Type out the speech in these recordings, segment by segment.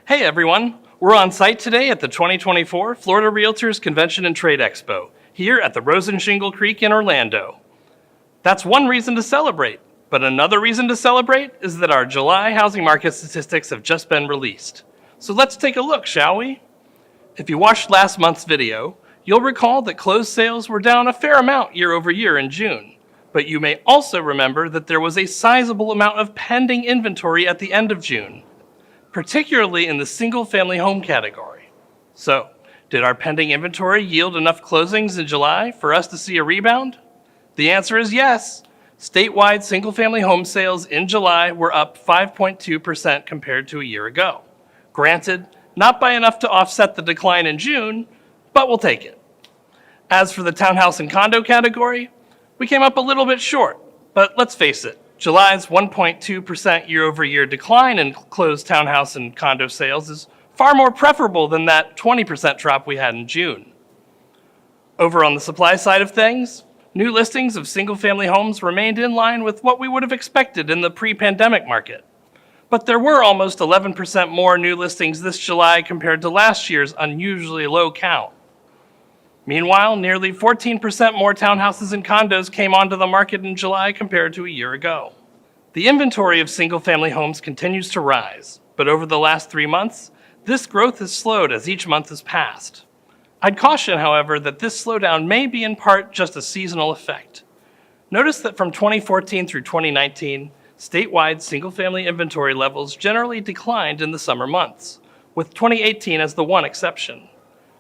Hey everyone, we're on site today at the 2024 Florida Realtors Convention and Trade Expo, here at the Rosen Shingle Creek in Orlando. That's one reason to celebrate, but another reason to celebrate is that our July housing market statistics have just been released. So let's take a look, shall we? If you watched last month's video, you'll recall that closed sales were down a fair amount year over year in June. But you may also remember that there was a sizable amount of pending inventory at the end of June, particularly in the single-family home category. So, did our pending inventory yield enough closings in July for us to see a rebound? The answer is yes. Statewide single-family home sales in July were up 5.2% compared to a year ago. Granted, not by enough to offset the decline in June, but we'll take it. As for the townhouse and condo category, we came up a little bit short, but let's face it, July's 1.2% year-over-year decline in closed townhouse and condo sales is far more preferable than that 20% drop we had in June. Over on the supply side of things, new listings of single-family homes remained in line with what we would have expected in the pre-pandemic market. But there were almost 11% more new listings this July compared to last year's unusually low count. Meanwhile, nearly 14% more townhouses and condos came onto the market in July compared to a year ago. The inventory of single-family homes continues to rise, but over the last 3 months, this growth has slowed as each month has passed. I'd caution, however, that this slowdown may be in part just a seasonal effect. Notice that from 2014 through 2019, statewide single-family inventory levels generally declined in the summer months, with 2018 as the one exception.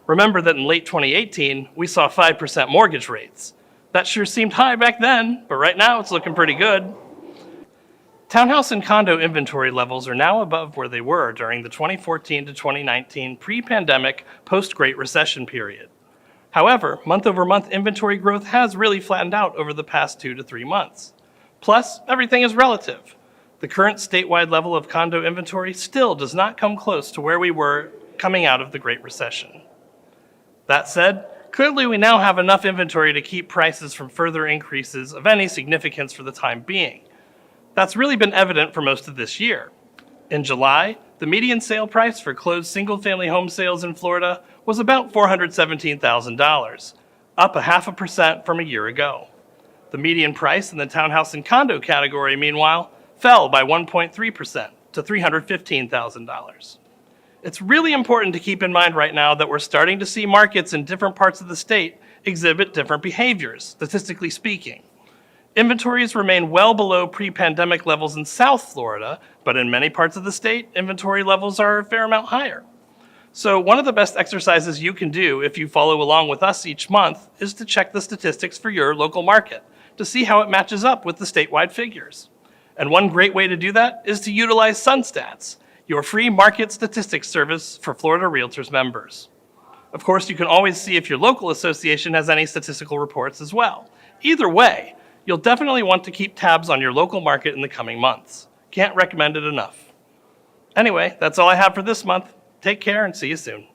Remember that in late 2018, we saw 5% mortgage rates. That sure seemed high back then, but right now it's looking pretty good. Townhouse and condo inventory levels are now above where they were during the 2014 to 2019 pre-pandemic post-Great Recession period. However, month-over-month inventory growth has really flattened out over the past 2 to 3 months. Plus, everything is relative. The current statewide level of condo inventory still does not come close to where we were coming out of the Great Recession. That said, clearly we now have enough inventory to keep prices from further increases of any significance for the time being. That's really been evident for most of this year. In July, the median sale price for closed single-family home sales in Florida was about $417,000, up 0.5% from a year ago. The median price in the townhouse and condo category, meanwhile, fell by 1.3% to $315,000. It's really important to keep in mind right now that we're starting to see markets in different parts of the state exhibit different behaviors, statistically speaking. Inventories remain well below pre-pandemic levels in South Florida, but in many parts of the state, inventory levels are a fair amount higher. So one of the best exercises you can do if you follow along with us each month is to check the statistics for your local market to see how it matches up with the statewide figures. And one great way to do that is to utilize SunStats, your free market statistics service for Florida Realtors members. Of course, you can always see if your local association has any statistical reports as well. Either way, you'll definitely want to keep tabs on your local market in the coming months. Can't recommend it enough. Anyway, that's all I have for this month. Take care and see you soon.